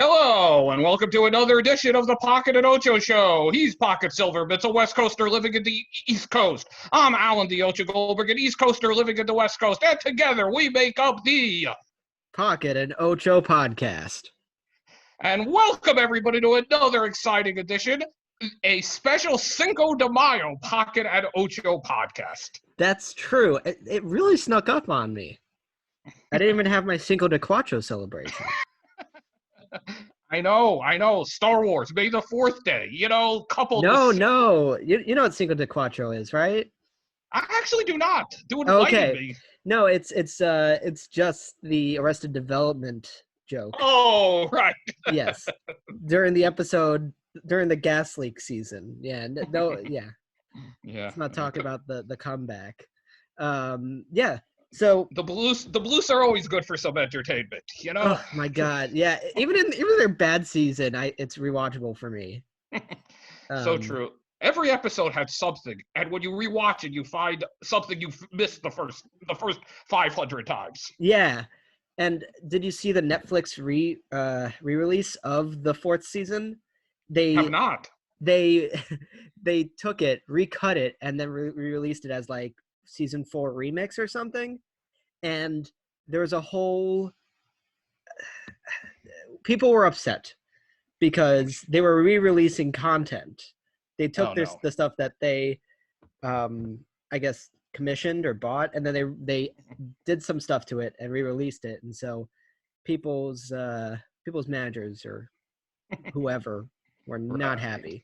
Hello, and welcome to another edition of the Pocket and Ocho Show. He's Pocket Silverbits, a West Coaster living in the East Coast. I'm Alan the Ocho Goldberg, an East Coaster living in the West Coast, and together we make up the Pocket and Ocho podcast. And welcome everybody to another exciting edition, a special Cinco de Mayo Pocket and Ocho podcast. That's true. It really snuck up on me. I didn't even have my Cinco de Cuatro celebration. I know. Star Wars, May the 4th day. Couple. No. You know what Cinco de Cuatro is, right? I actually do not. Do enlighten me. No, it's just the Arrested Development joke. Oh, right. Yes. During the gas leak season. Yeah. No. Yeah. Yeah. Let's not talk about the comeback. Yeah. So the blues are always good for some entertainment, Oh my God, yeah. Even their bad season, it's rewatchable for me. So true. Every episode had something, and when you rewatch it, you find something you've missed the first 500 times. Yeah, and did you see the Netflix re-release of the 4th season? They have not. They took it, recut it, and then re-released it as like season 4 remix or something, and there was a whole people were upset because they were re-releasing content. They took the stuff that they I guess commissioned or bought, and then they did some stuff to it and re-released it, and so people's managers or whoever were not happy.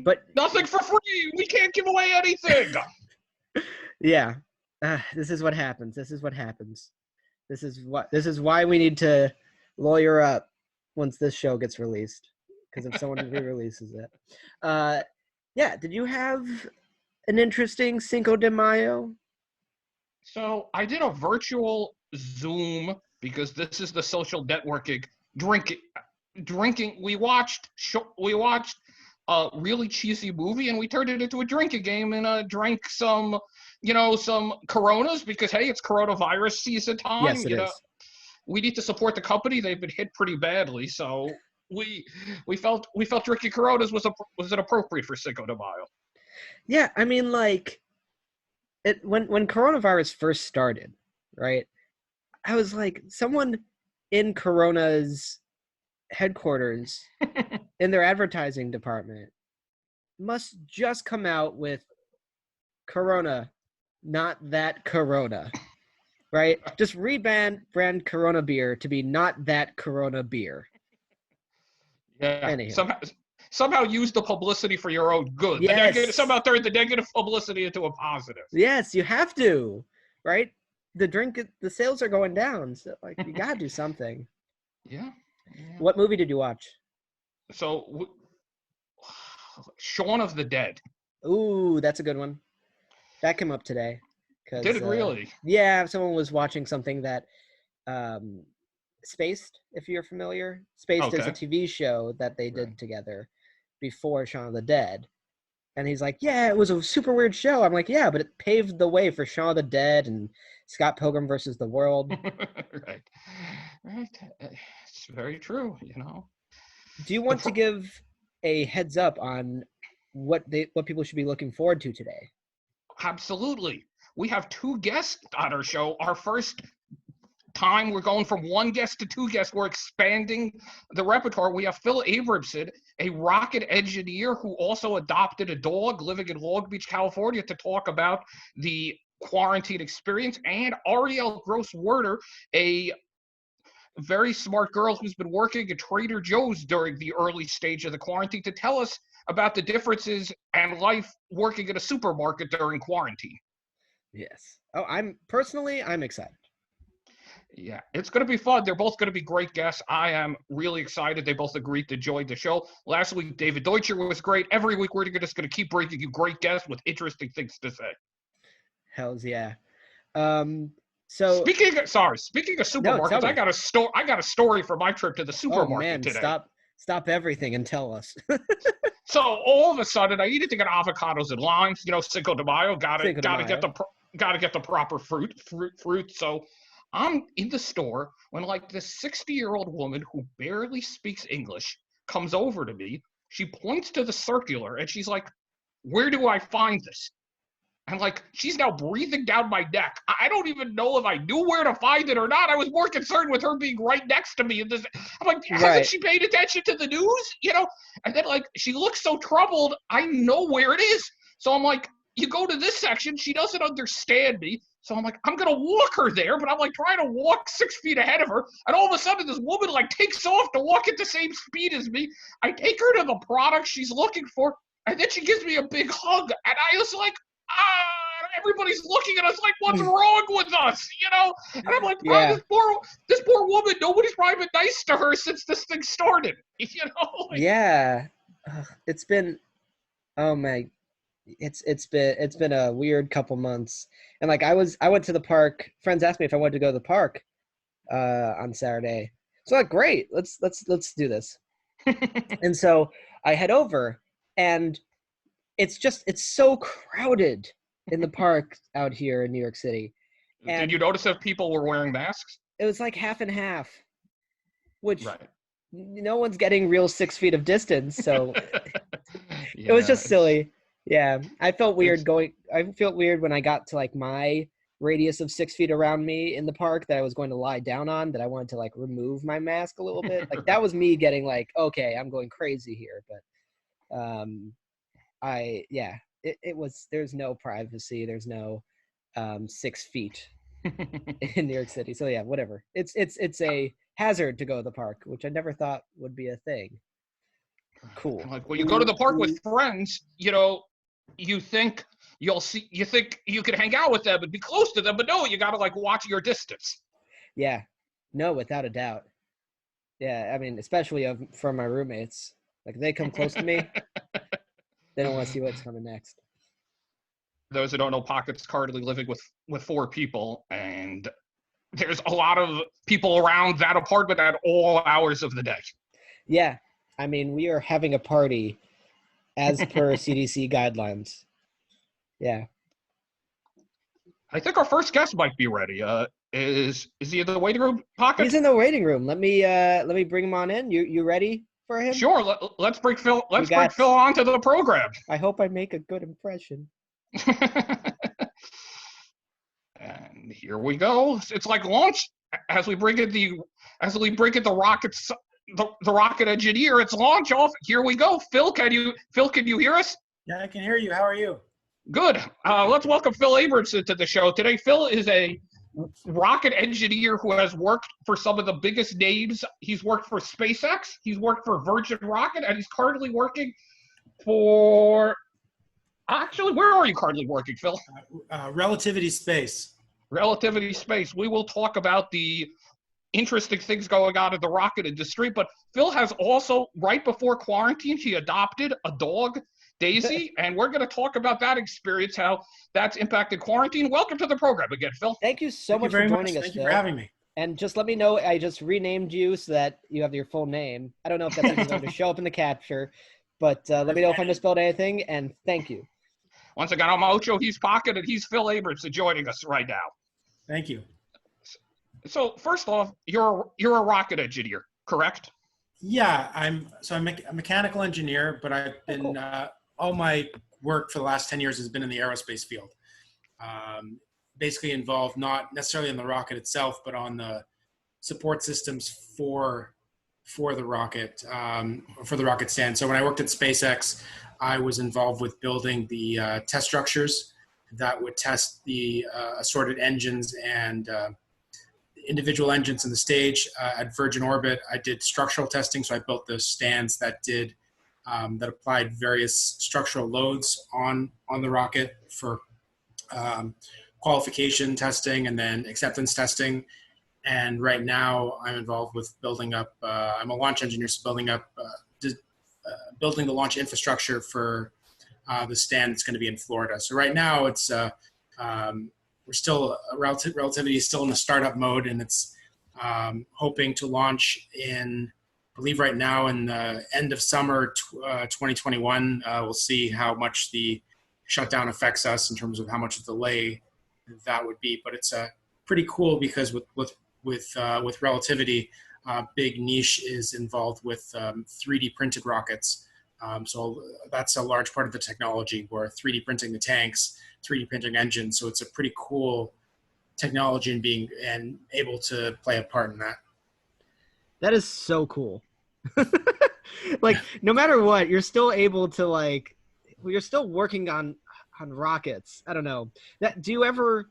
But nothing for free. We can't give away anything. Yeah, this is what happens. This is why we need to lawyer up once this show gets released. Because if someone re-releases it, yeah. Did you have an interesting Cinco de Mayo? So I did a virtual Zoom because this is the social networking drinking. We watched a really cheesy movie, and we turned it into a drinking game and drank some Coronas because, hey, it's coronavirus season time. Yes, it is. We need to support the company. They've been hit pretty badly, so we felt drinking Coronas was it appropriate for Cinco de Mayo. Yeah, I mean, like, when coronavirus first started, right? I was like, someone in Corona's headquarters in their advertising department must just come out with Corona, not that Corona, right? Just rebrand Corona beer to be not that Corona beer. Yeah. Anyhow. Somehow use the publicity for your own good. Yes. Somehow turn the negative publicity into a positive. Yes, you have to, right? The sales are going down, so like you gotta do something. Yeah. What movie did you watch? So, Shaun of the Dead. Ooh, that's a good one. That came up today. Did it really? Yeah, someone was watching something that Spaced, if you're familiar. Spaced is a TV show that they did together before Shaun of the Dead. And he's like, yeah, it was a super weird show. I'm like, yeah, but it paved the way for Shaun of the Dead and Scott Pilgrim versus the World. Right. It's very true, Do you want to give a heads up on what people should be looking forward to today? Absolutely. We have 2 guests on our show. Our first time we're going from 1 guest to 2 guests. We're expanding the repertoire. We have Phil Abramson, a rocket engineer who also adopted a dog living in Long Beach, California, to talk about the quarantine experience, and Ariel Gross-Werner, a very smart girl who's been working at Trader Joe's during the early stage of the quarantine, to tell us about the differences and life working at a supermarket during quarantine. Yes. Oh, I'm excited. Yeah, it's going to be fun. They're both going to be great guests. I am really excited. They both agreed to join the show. Last week, David Deutscher was great. Every week, we're just going to keep bringing you great guests with interesting things to say. Hells yeah. So speaking of supermarkets, I got a story for my trip to the supermarket today. Stop everything and tell us. So all of a sudden, I needed to get avocados and limes. Cinco de Mayo, got to get the proper fruit. So I'm in the store when like this 60-year-old woman who barely speaks English comes over to me. She points to the circular and she's like, "Where do I find this?" And like, she's now breathing down my neck. I don't even know if I knew where to find it or not. I was more concerned with her being right next to me. And this, I'm like, hasn't Right. she paid attention to the news? You know? And then like, she looks so troubled. I know where it is. So I'm like, you go to this section. She doesn't understand me. So I'm like, I'm gonna walk her there, but I'm like trying to walk 6 feet ahead of her, and all of a sudden this woman like takes off to walk at the same speed as me. I take her to the product she's looking for, and then she gives me a big hug, and I was like, everybody's looking at us like, what's wrong with us? You know? And I'm like, Yeah. this poor woman, nobody's probably been nice to her since this thing started. You know? Like, Yeah. It's been, oh my, it's been a weird couple months. And like I went to the park. Friends asked me if I wanted to go to the park on Saturday. So like, great, let's do this. And so I head over, and it's so crowded in the park out here in New York City. did And you notice if people were wearing masks? it was like half and half, which Right. no one's getting real 6 feet of distance. So it was Yeah, just silly. Yeah. I felt weird when I got to like my radius of 6 feet around me in the park that I was going to lie down on, that I wanted to like remove my mask a little bit. Like that was me getting like, okay, I'm going crazy here. But it was, there's no privacy. There's no 6 feet in New York City. So yeah, whatever. It's a hazard to go to the park, which I never thought would be a thing. Cool. Like, when you go to the park with friends, you know, you think you think you could hang out with them and be close to them, but no, you got to like watch your distance. Yeah. No, without a doubt. Yeah, I mean, especially from my roommates. Like, if they come close to me, they don't want to see what's coming next. Those who don't know, Pocket's currently living with 4 people, and there's a lot of people around that apartment at all hours of the day. Yeah. I mean, we are having a party as per CDC guidelines. Yeah. I think our first guest might be ready. Is he in the waiting room, Pocket? He's in the waiting room. Let me bring him on in. You ready for him? Sure. Let's bring Phil. Let's bring Phil onto the program. I hope I make a good impression. And here we go. It's like launch as we bring in the rockets. The rocket engineer. It's launch off. Here we go. Phil, can you hear us? Yeah, I can hear you. How are you? Good. Let's welcome Phil Abramson to the show today. Phil is a rocket engineer who has worked for some of the biggest names. He's worked for SpaceX. He's worked for Virgin Rocket, and he's currently working for. Actually, where are you currently working, Phil? Relativity Space. Relativity Space. We will talk about the interesting things going on in the rocket industry, but Phil has also, right before quarantine, he adopted a dog, Daisy, and we're going to talk about that experience, how that's impacted quarantine. Welcome to the program again, Phil. Thank you so much for joining us, Thank Phil. you for having me. And just let me know, I just renamed you so that you have your full name. I don't know if that's even going to show up in the capture, but let me know if I misspelled anything, and thank you. Once again, I'm Ocho, he's Pocket, and he's Phil Abramson joining us right now. Thank you. So first off, you're a rocket engineer, correct? Yeah, I'm a mechanical engineer, but I've been cool. All my work for the last 10 years has been in the aerospace field. Basically involved not necessarily in the rocket itself, but on the support systems for the rocket, for the rocket stand. So when I worked at SpaceX, I was involved with building the test structures that would test the assorted engines and individual engines in the stage. At Virgin Orbit, I did structural testing, so I built the stands that did that applied various structural loads on the rocket for qualification testing and then acceptance testing. And right now, I'm involved with building up. I'm a launch engineer, so building the launch infrastructure for the stand that's going to be in Florida. So right now, it's we're still Relativity is still in the startup mode, and it's hoping to launch in, I believe right now in the end of summer 2021. We'll see how much the shutdown affects us in terms of how much of delay that would be. But it's pretty cool because with relativity, big niche is involved with 3D printed rockets. So that's a large part of the technology. We're 3D printing the tanks, 3D printing engines. So it's a pretty cool technology and being and able to play a part in that. That is so cool. Like, no matter what, you're still able to, like, you're still working on rockets. I don't know. Do you ever,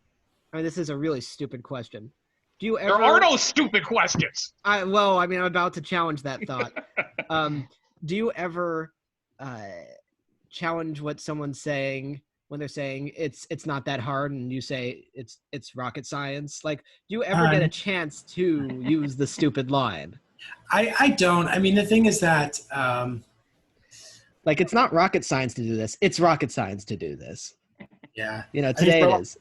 I mean, this is a really stupid question. Do you ever? There are no stupid questions. Well, I mean, I'm about to challenge that thought. Do you ever challenge what someone's saying when they're saying it's not that hard, and you say it's rocket science? Like, do you ever get a chance to use the stupid line? I don't. I mean, the thing is that like, it's not rocket science to do this. It's rocket science to do this. Yeah. You know, today it is.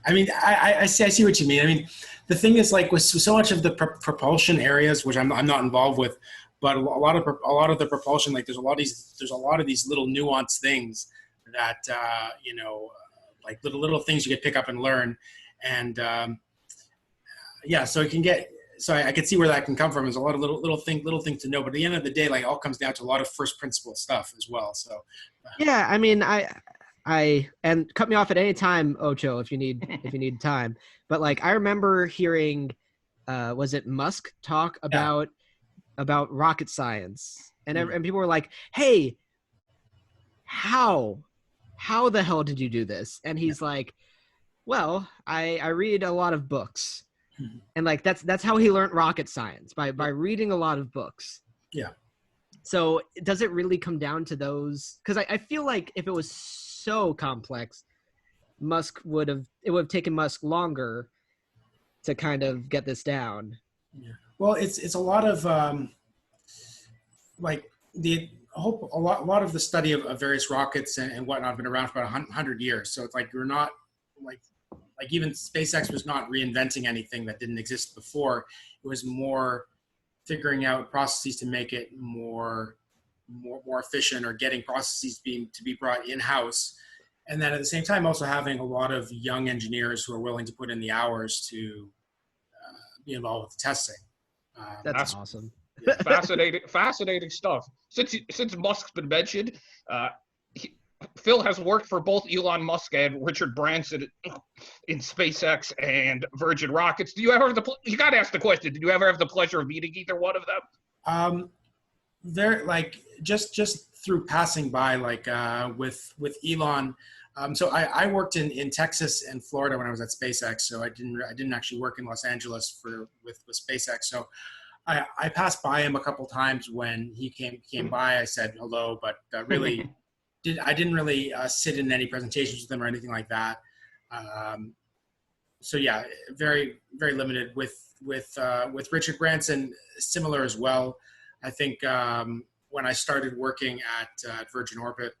I mean, I see what you mean. I mean, the thing is, like, with so much of the propulsion areas, which I'm not involved with, but a lot of the propulsion, like, there's a lot of these little nuanced things that you know, like little things you can pick up and learn, and yeah, so it can get. So I can see where that can come from. There's a lot of little things to know, but at the end of the day, like, it all comes down to a lot of first principle stuff as well. So yeah, I mean, I and cut me off at any time, Ocho, if you need time. But, like, I remember hearing, was it Musk talk about rocket science, and and people were like, "Hey, how the hell did you do this?" And he's like, "Well, I read a lot of books." And, like, that's how he learned rocket science, by reading a lot of books. Yeah. So does it really come down to those? Because I feel like if it was so complex, it would have taken Musk longer to kind of get this down. Yeah. Well, it's a lot of like a lot of the study of various rockets and whatnot have been around for about 100 years. So it's like you're not like even SpaceX was not reinventing anything that didn't exist before. It was more figuring out processes to make it more efficient, or getting processes to be brought in-house. And then at the same time, also having a lot of young engineers who are willing to put in the hours to be involved with the testing. That's awesome. Fascinating stuff. Since Musk's been mentioned, Phil has worked for both Elon Musk and Richard Branson in SpaceX and Virgin Rockets. Do you ever have you got to ask the question? Did you ever have the pleasure of meeting either one of them? They're like just through passing by, like with Elon. So I worked in Texas and Florida when I was at SpaceX. So I didn't actually work in Los Angeles with SpaceX. So I passed by him a couple times when he came by. I said hello, but really. I didn't really sit in any presentations with him or anything like that. So yeah, very, very limited. With Richard Branson, similar as well. I think when I started working at Virgin Orbit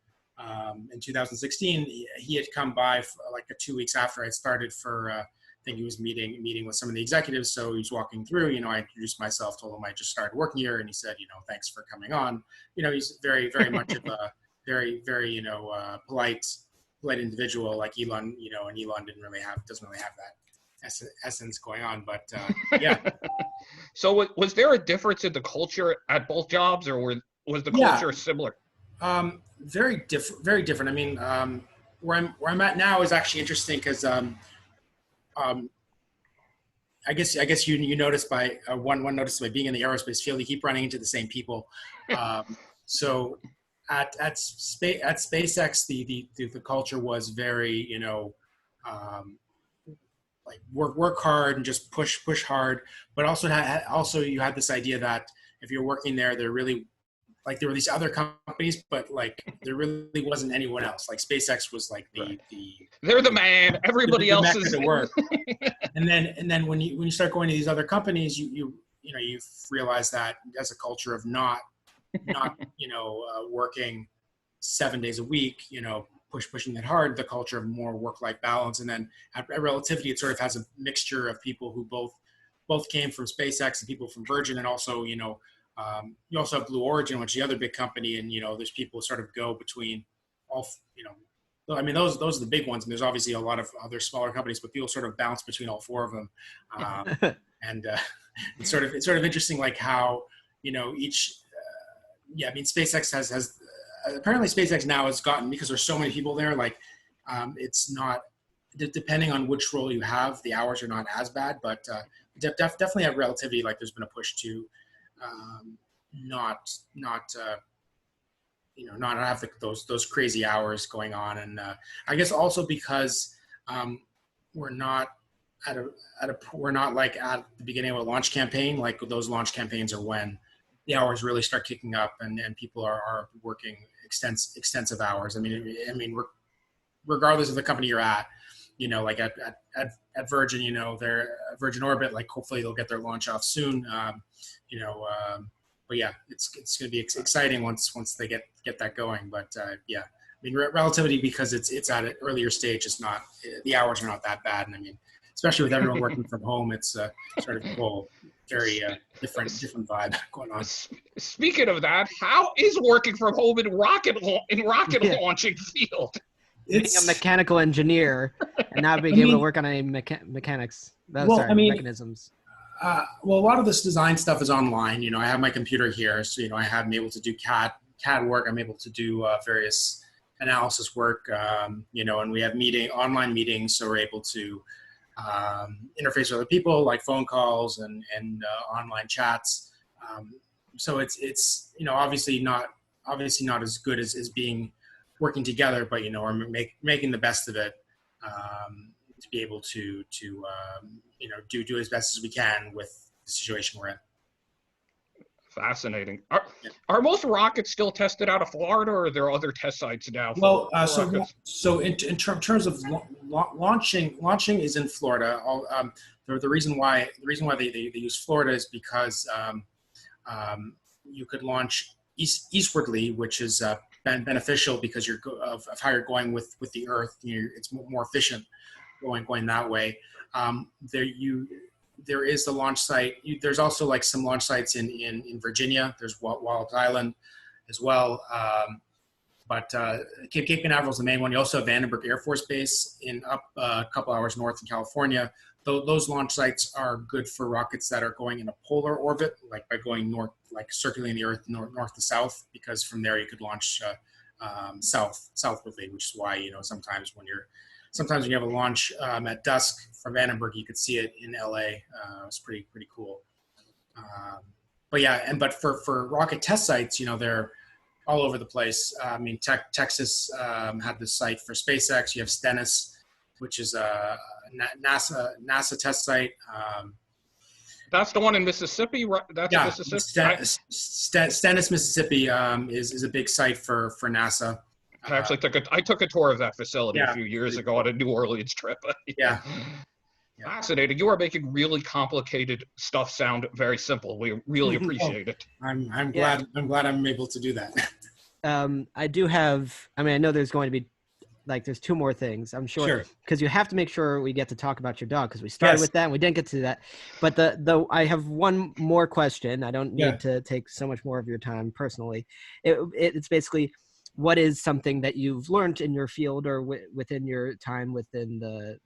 in 2016, he had come by for like 2 weeks after I started for. I think he was meeting with some of the executives. So he was walking through. You know, I introduced myself, told him I just started working here, and he said, thanks for coming on. He's very, very much of a very, very, polite individual like Elon, and Elon doesn't really have that essence going on, but yeah. So was there a difference in the culture at both jobs, or was the culture similar? Very different. I mean, where I'm at now is actually interesting because I guess you notice by one notice by being in the aerospace field, you keep running into the same people. So at SpaceX, the culture was very, like work hard and just push hard, but also you had this idea that if you're working there, there were these other companies, but like there really wasn't anyone else. Like SpaceX was like they're the man. Everybody else is to work. and then when you start going to these other companies, you realize that as a culture of not working 7 days a week, pushing it hard, the culture of more work-life balance. And then at Relativity, it sort of has a mixture of people who both came from SpaceX and people from Virgin, and also, you also have Blue Origin, which is the other big company, and there's people who sort of go between all, I mean, those are the big ones. And there's obviously a lot of other smaller companies, but people sort of bounce between all four of them. And it's sort of interesting, like how, each, I mean, SpaceX has apparently SpaceX now has gotten, because there's so many people there, like it's not, depending on which role you have, the hours are not as bad, but definitely have relativity. Like there's been a push to not have those crazy hours going on. And I guess also because we're not we're not like at the beginning of a launch campaign. Like those launch campaigns are when the hours really start kicking up and people are working extensive hours. I mean, regardless of the company you're at, like at Virgin, they're Virgin Orbit, like hopefully they'll get their launch off soon. But yeah, it's going to be exciting once they get that going. But yeah, I mean, relativity, because it's at an earlier stage, it's not, the hours are not that bad. And I mean, especially with everyone working from home, it's sort of a whole very different vibe going on. Speaking of that, how is working from home in rocket launching field? Being a mechanical engineer and not being able to work on any mechanisms. Well, a lot of this design stuff is online. I have my computer here, so I have been able to do CAD work. I'm able to do various analysis work. And we have online meetings, so we're able to interface with other people, like phone calls and online chats. So it's obviously not as good as being working together, but we're making the best of it to be able to do as best as we can with the situation we're in. Fascinating. Are most rockets still tested out of Florida, or are there other test sites now? Well, so in terms of launching is in Florida. The reason why they use Florida is because you could launch eastwardly, which is beneficial because of how you're going with the Earth. It's more efficient going that way. There is the launch site. There's also like some launch sites in Virginia. There's Wallops Island as well. But Cape Canaveral is the main one. You also have Vandenberg Air Force Base up a couple hours north in California. Those launch sites are good for rockets that are going in a polar orbit, like by going north, like circling the Earth north to south, because from there you could launch southwardly, which is why sometimes when you have a launch at dusk from Vandenberg, you could see it in LA. It's pretty cool. But yeah, but for rocket test sites, they're all over the place. I mean, Texas had this site for SpaceX. You have Stennis, which is a NASA test site. That's the one in Mississippi, right? Mississippi. Stennis, Mississippi is a big site for NASA. I actually took a tour of that facility a few years ago on a New Orleans trip. Yeah. Fascinating. You are making really complicated stuff sound very simple. We really appreciate it. I'm glad I'm able to do that. I know there's going to be there's two more things, I'm sure, because you have to make sure we get to talk about your dog, because we started with that and we didn't get to that. But I have one more question. I don't need to take so much more of your time personally. It's basically, what is something that you've learned in your field or within your time within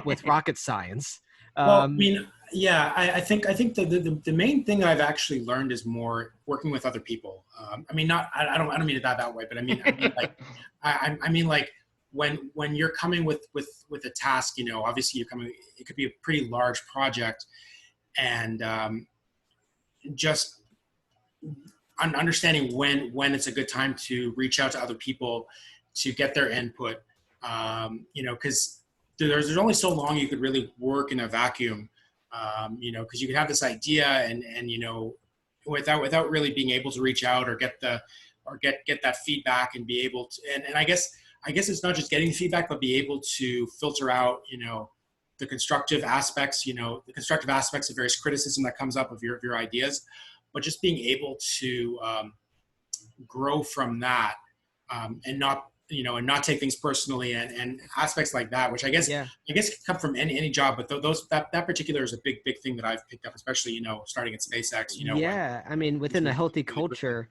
with rocket science? Well, I mean, I think the main thing I've actually learned is more working with other people. I mean, I don't mean it that way, but I mean like when you're coming with a task, obviously it could be a pretty large project, and just understanding when it's a good time to reach out to other people to get their input, because there's only so long you could really work in a vacuum, because you could have this idea and without really being able to reach out or get that feedback and be able to, and I guess it's not just getting feedback, but be able to filter out, the constructive aspects, of various criticism that comes up of your ideas, but just being able to grow from that, and not take things personally, and aspects like that, which I guess can come from any job, but that particular is a big thing that I've picked up, especially starting at SpaceX. I mean, within a healthy culture,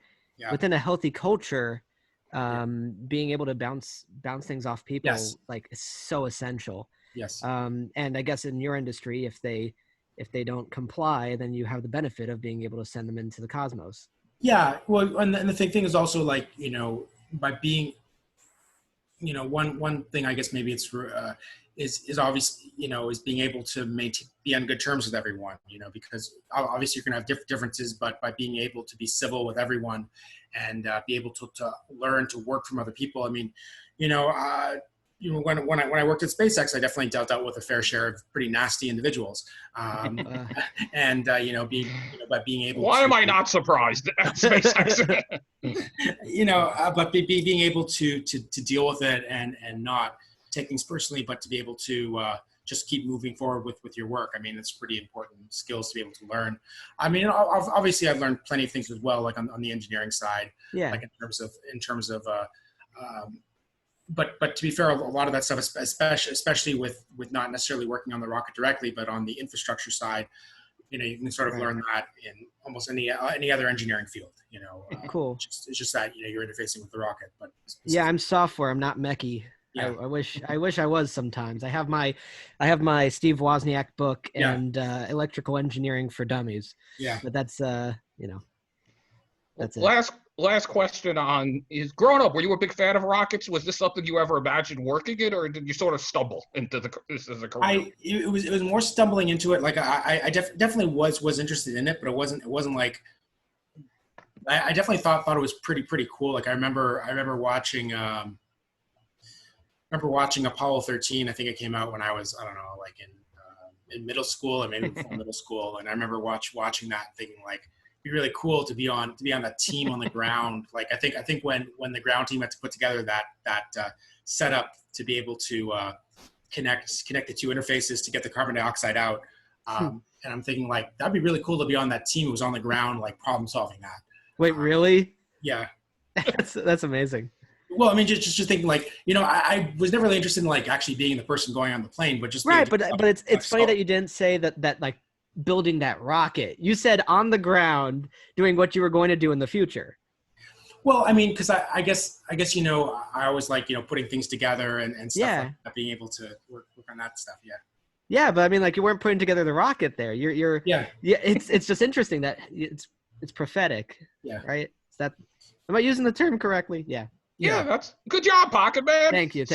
being able to bounce things off people, Yes. like, is so essential. Yes. And I guess in your industry, if they don't comply, then you have the benefit of being able to send them into the cosmos. Yeah. Well, and the thing is also, like, by being, one thing, I guess maybe it's is obviously, is being able to be on good terms with everyone, because obviously you're going to have differences, but by being able to be civil with everyone and be able to learn to work from other people. I mean, when I worked at SpaceX, I definitely dealt with a fair share of pretty nasty individuals, and by being able. Why am I not surprised at SpaceX? But being able to deal with it and not take things personally, but to be able to just keep moving forward with your work. I mean, it's pretty important skills to be able to learn. I mean, obviously I've learned plenty of things as well, like on the engineering side, like in terms of but to be fair, a lot of that stuff, especially with not necessarily working on the rocket directly, but on the infrastructure side, you can sort of learn that in almost any other engineering field. Cool. It's just that you're interfacing with the rocket. But yeah, I'm software. I'm not mechy. Yeah. I wish I was sometimes. I have my Steve Wozniak book and electrical engineering for dummies. Yeah. But that's that's it. Last question on is, growing up, were you a big fan of rockets? Was this something you ever imagined working in, or did you sort of stumble into this as a career? It was more stumbling into it. Like I definitely was interested in it, but it wasn't like, I definitely thought it was pretty cool. Like I remember watching Apollo 13. I think it came out when I was, I don't know, like in middle school, or maybe before middle school. And I remember watching that, thinking like, it'd be really cool to be on that team on the ground. Like I think when the ground team had to put together that setup to be able to connect the two interfaces to get the carbon dioxide out. And I'm thinking like, that'd be really cool to be on that team who was on the ground, like problem solving that. Wait, really? Yeah. That's amazing. Well, I mean, just thinking like, I was never really interested in like actually being the person going on the plane, but just right. But it's funny that you didn't say that like building that rocket. You said on the ground doing what you were going to do in the future. Well, I mean, because I guess I always like putting things together and stuff like that, being able to work on that stuff. Yeah. Yeah, but I mean, like, you weren't putting together the rocket there. You're yeah. It's just interesting that it's prophetic. Yeah. Right. Is that, am I using the term correctly? Yeah. Yeah, that's good job, Pocket Man. Thank you.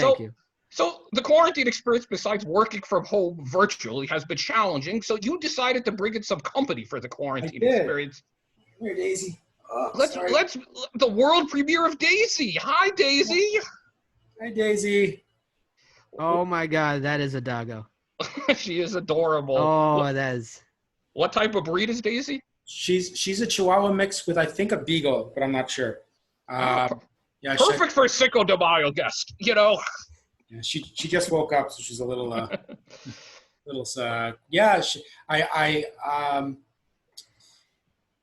So the quarantine experience, besides working from home virtually, has been challenging. So you decided to bring in some company for the quarantine experience. Here, Daisy. Oh, let's the world premiere of Daisy. Hi, Daisy. Hi, Daisy. Oh my God, that is a doggo. She is adorable. Oh, that is. What type of breed is Daisy? She's a Chihuahua mix with, I think, a Beagle, but I'm not sure. Yeah, perfect for a Cinco de Mayo guest. Yeah, she just woke up, so she's a little yeah.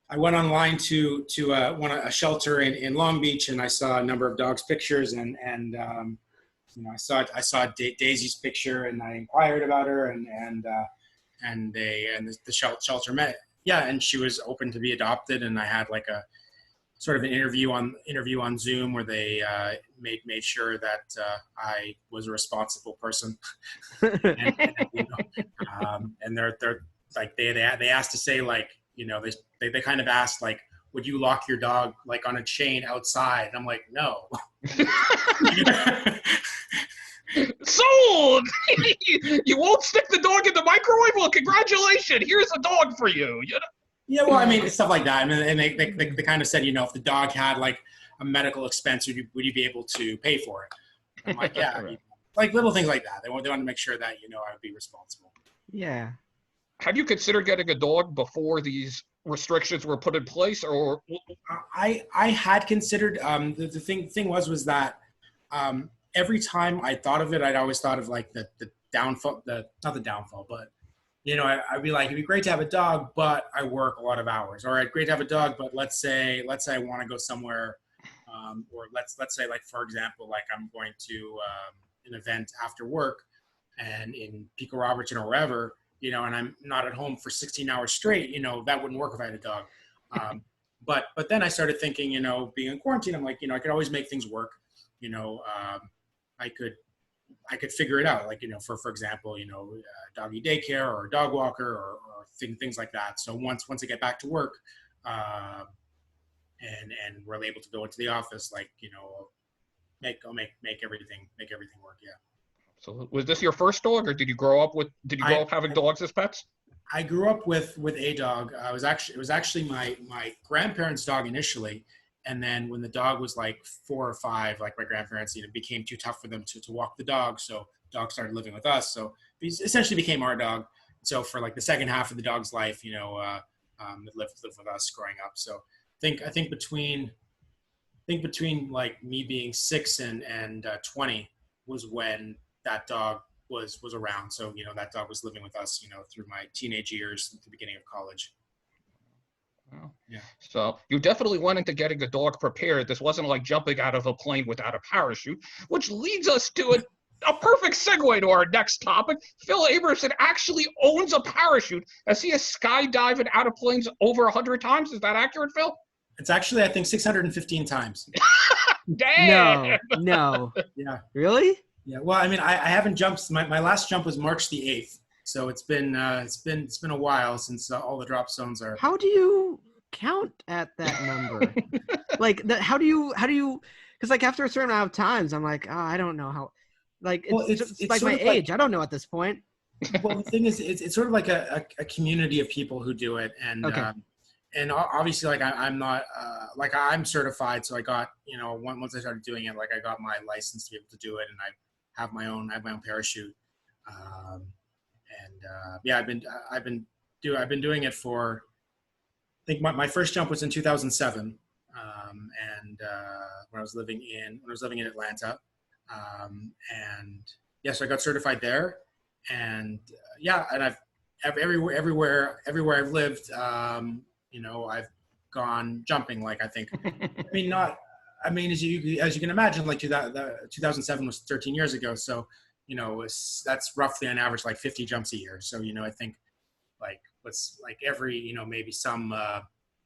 I went online to a shelter in Long Beach, and I saw a number of dogs' pictures, and I saw Daisy's picture, and I inquired about her, and the shelter met. Yeah, and she was open to be adopted, and I had like a sort of an interview on Zoom where they made sure that I was a responsible person, and they're like they asked to say, like, they kind of asked, like, would you lock your dog like on a chain outside? And I'm like, no. Sold. You won't stick the dog in the microwave? Well, congratulations. Here's a dog for you. Yeah, well, I mean, it's stuff like that. I mean, and they kind of said, if the dog had like a medical expense, would you be able to pay for it? I'm like, yeah, right. Like little things like that. They want to make sure that I would be responsible. Yeah. Have you considered getting a dog before these restrictions were put in place, or? I had considered. The thing was that every time I thought of it, I'd always thought of like the downfall, not the downfall, but I'd be like, it'd be great to have a dog, but I work a lot of hours. Or great to have a dog, but let's say I want to go somewhere, or let's say, like, for example, like I'm going to an event after work, and in Pico Robertson or wherever, and I'm not at home for 16 hours straight, that wouldn't work if I had a dog. But then I started thinking, being in quarantine, I'm like, I could always make things work. I could figure it out. Like, for example, doggy daycare or a dog walker or things like that. So once I get back to work, and we're able to go into the office, like, I'll make everything work. Yeah. So was this your first dog, or did you grow up having dogs as pets? I grew up with a dog. It was actually my grandparents' dog initially, and then when the dog was like 4 or 5, like my grandparents, it became too tough for them to walk the dog, so the dog started living with us. So he essentially became our dog. So for like the second half of the dog's life, it lived with us growing up. So I think between like me being 6 and 20 was when that dog was around. So, that dog was living with us, through my teenage years at the beginning of college. Wow. Yeah. So you definitely went into getting a dog prepared. This wasn't like jumping out of a plane without a parachute, which leads us to a perfect segue to our next topic. Phil Abramson actually owns a parachute. Has he skydived out of planes over 100 times? Is that accurate, Phil? It's actually, I think, 615 times. Damn! No. Yeah. Really? Yeah. Well, I mean, I haven't jumped. My last jump was March the 8th. So it's been a while since all the drop zones are. How do you count at that number? Like, how do you? Because like after a certain amount of times, I'm like, oh, I don't know how. Like, it's like my age. I don't know at this point. Well, the thing is, it's sort of like a community of people who do it, and okay. And obviously, like I'm not like I'm certified, so I got once I started doing it, like I got my license to be able to do it, and I have my own parachute. Yeah, I've been doing it for. I think my first jump was in 2007, and when I was living in Atlanta, and yes, I got certified there, and and I've everywhere I've lived, I've gone jumping. Like I think, as you can imagine, like 2007 was 13 years ago, so that's roughly on average like 50 jumps a year. So I think every maybe some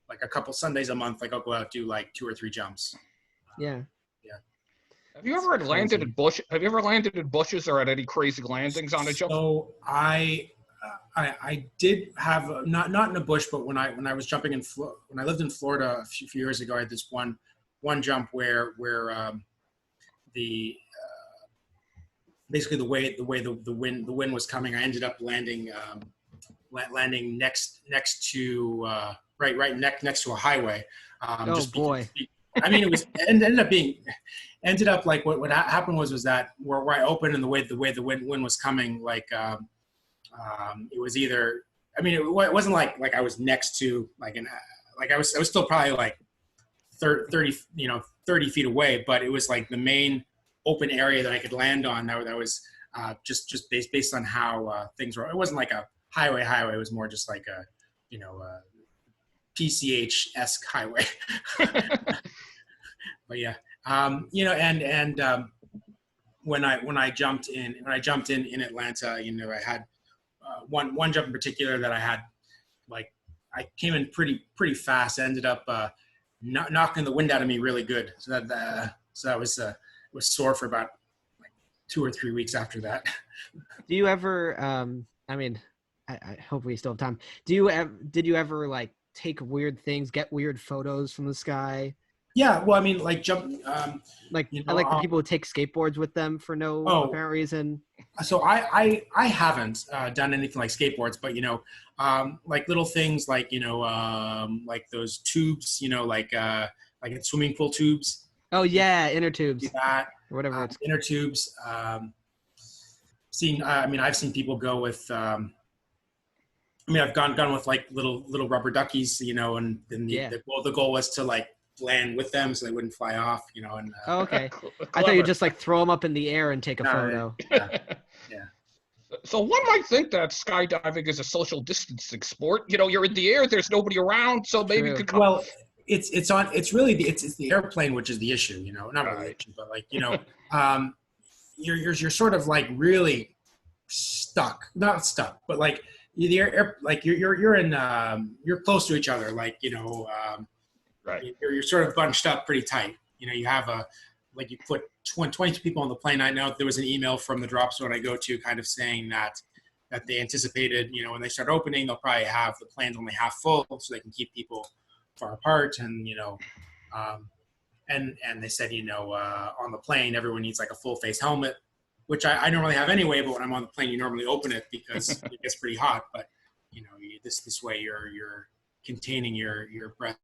like a couple Sundays a month, like I'll go out do like 2 or 3 jumps. Yeah. Have you ever landed in bushes or at any crazy landings on a jump? So I did have not in a bush, but when I was jumping when I lived in Florida a few years ago, I had this one jump where basically the way the wind was coming, I ended up landing next to right next to a highway. Boy. Ended up like what happened was that where I opened and the way the wind was coming, like it was either, it wasn't like I was next to I was still probably like 30 feet away, but it was like the main open area that I could land on. That was just based on how things were. It wasn't like a highway. It was more just like a PCH-esque highway. But yeah, when I jumped in Atlanta, I had one jump in particular that I had, like I came in pretty fast. I ended up knocking the wind out of me really good. So that was sore for about like 2 or 3 weeks after that. Do you ever? I hope we still have time. Did you ever like take weird things, get weird photos from the sky? Yeah, well, like jump. I like the people who take skateboards with them for no apparent reason. So I haven't done anything like skateboards, but like little things like like those tubes, like in swimming pool tubes. Oh yeah, inner tubes. That or whatever it's inner tubes. I've seen people go with. I've gone with like little rubber duckies, and then the goal was to like land with them so they wouldn't fly off, and okay. I thought you'd just like throw them up in the air and take a photo. Yeah. So one might think that skydiving is a social distancing sport. You're in the air, there's nobody around, so maybe you could come. Well, it's the airplane which is the issue, not really the issue, but like you're sort of like really not stuck, but like the air like you're in you're close to each other, like Right. You're sort of bunched up pretty tight. You have you put 22 people on the plane. I know there was an email from the drop zone I go to kind of saying that they anticipated, when they start opening, they'll probably have the planes only half full so they can keep people far apart. And, and they said, on the plane, everyone needs like a full face helmet, which I don't really have anyway, but when I'm on the plane, you normally open it because it gets pretty hot. But, this way you're containing your breath.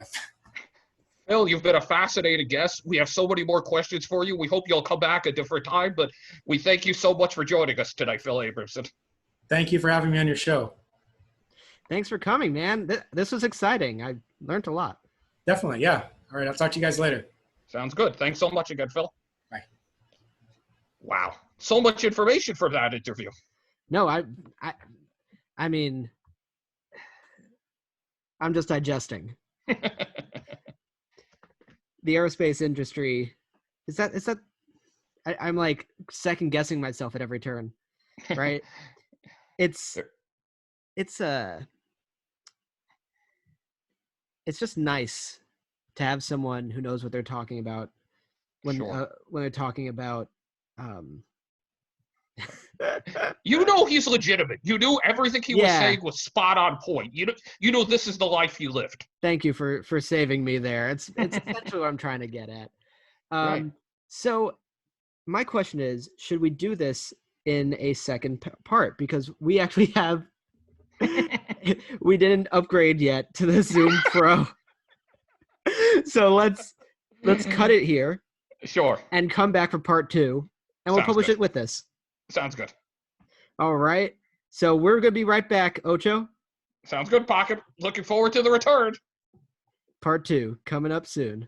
Phil, you've been a fascinating guest. We have so many more questions for you. We hope you'll come back a different time, but we thank you so much for joining us tonight, Phil Abramson. Thank you for having me on your show. Thanks for coming, man. This was exciting. I learned a lot. Definitely, yeah. All right, I'll talk to you guys later. Sounds good. Thanks so much again, Phil. Bye. Wow. So much information from that interview. No, I mean, I'm just digesting. The aerospace industry is that I'm like second guessing myself at every turn, right? It's just nice to have someone who knows what they're talking about when they're talking about he's legitimate. You knew everything he was saying was spot on point. You know this is the life you lived. Thank you for saving me there. It's essentially what I'm trying to get at. Right. So my question is, should we do this in a second part? Because we actually have we didn't upgrade yet to the Zoom Pro. So let's cut it here. Sure. And come back for part 2. And we'll publish it with this. Sounds good. All right. So we're going to be right back, Ocho. Sounds good, Pocket. Looking forward to the return. Part 2 coming up soon.